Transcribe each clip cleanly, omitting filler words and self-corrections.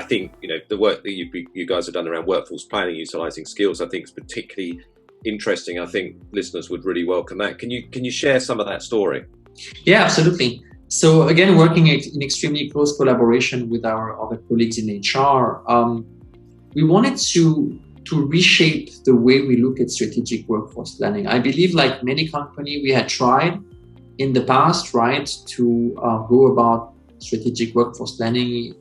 think, the work that you guys have done around workforce planning, utilising skills, I think is particularly interesting. I think listeners would really welcome that. Can you share some of that story? Yeah, absolutely. So again, working in extremely close collaboration with our other colleagues in HR, we wanted to reshape the way we look at strategic workforce planning. I believe, like many companies, we had tried in the past, right, to go about strategic workforce planning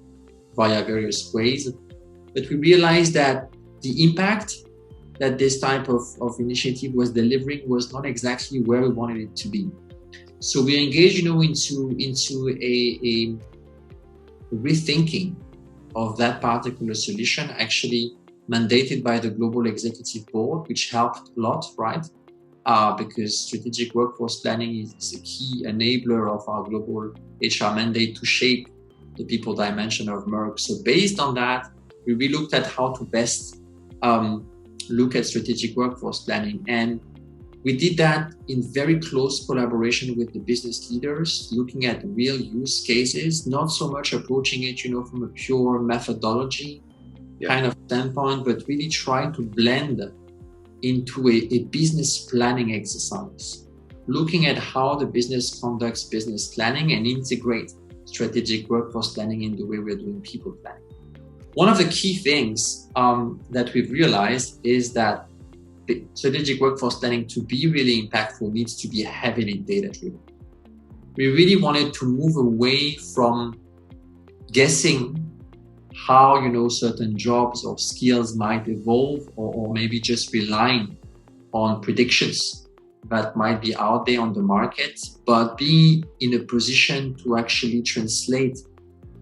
via various ways. But we realized that the impact that this type of initiative was delivering was not exactly where we wanted it to be. So we engaged, into a rethinking of that particular solution, actually mandated by the Global Executive Board, which helped a lot, right? Because strategic workforce planning is a key enabler of our global HR mandate to shape the people dimension of Merck. So based on that, we looked at how to best look at strategic workforce planning. And we did that in very close collaboration with the business leaders, looking at real use cases, not so much approaching it, from a pure methodology kind of standpoint, but really trying to blend into a business planning exercise, looking at how the business conducts business planning and integrate strategic workforce planning in the way we're doing people planning. One of the key things that we've realized is that the strategic workforce planning, to be really impactful, needs to be heavily data-driven. We really wanted to move away from guessing how, certain jobs or skills might evolve, or maybe just relying on predictions that might be out there on the market, but be in a position to actually translate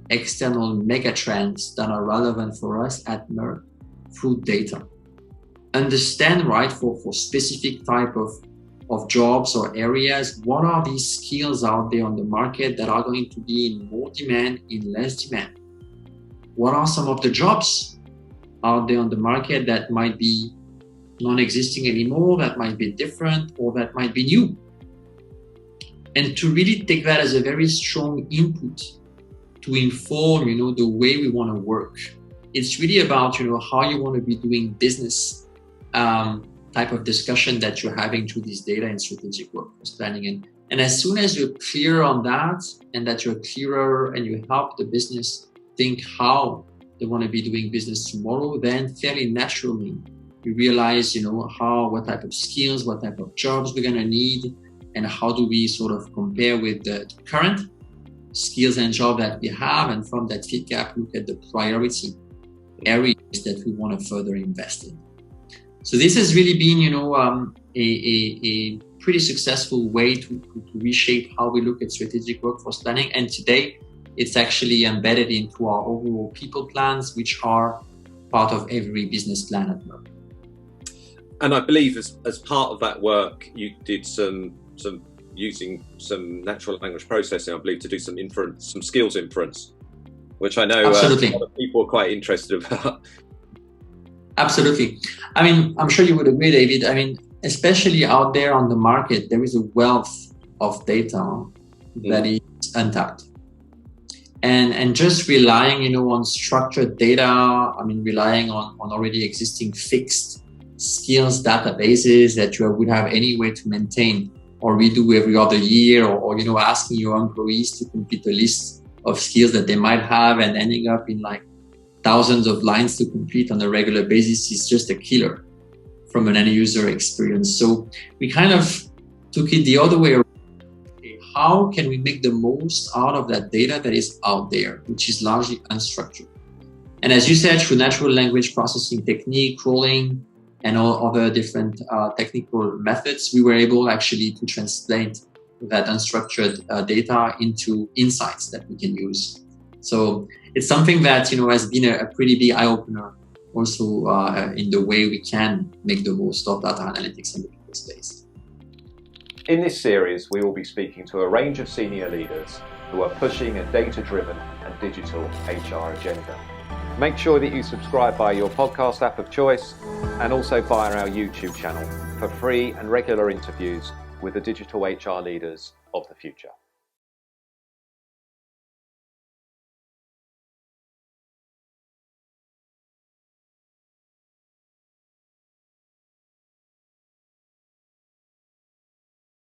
external megatrends that are relevant for us at Merck through data. Understand, right, for specific type of jobs or areas, what are these skills out there on the market that are going to be in more demand, in less demand? What are some of the jobs out there on the market that might be non-existing anymore, that might be different, or that might be new? And to really take that as a very strong input to inform, the way we want to work. It's really about, how you want to be doing business type of discussion that you're having through this data and strategic workforce planning. And as soon as you're clear on that, and that you're clearer and you help the business think how they want to be doing business tomorrow, then fairly naturally, you realize, what type of skills, what type of jobs we're going to need, and how do we sort of compare with the current skills and jobs that we have, and from that fit gap, look at the priority areas that we want to further invest in. So this has really been, a pretty successful way to reshape how we look at strategic workforce planning. And today, it's actually embedded into our overall people plans, which are part of every business plan at Merck. And I believe as part of that work, you did some using some natural language processing, I believe, to do some inference, some skills inference, which I know a lot of people are quite interested about. Absolutely. I mean, I'm sure you would agree, David. I mean, especially out there on the market, there is a wealth of data that is untapped. And just relying, on structured data, relying on already existing fixed skills databases that you would have any way to maintain or redo every other year, or asking your employees to complete a list of skills that they might have and ending up in like thousands of lines to complete on a regular basis is just a killer from an end user experience. So we kind of took it the other way around. How can we make the most out of that data that is out there, which is largely unstructured? And as you said, through natural language processing technique, crawling, and all other different technical methods, we were able actually to translate that unstructured data into insights that we can use. So it's something that, has been a pretty big eye-opener also in the way we can make the most of data analytics in the people space. In this series, we will be speaking to a range of senior leaders who are pushing a data-driven and digital HR agenda. Make sure that you subscribe via your podcast app of choice and also via our YouTube channel for free and regular interviews with the digital HR leaders of the future.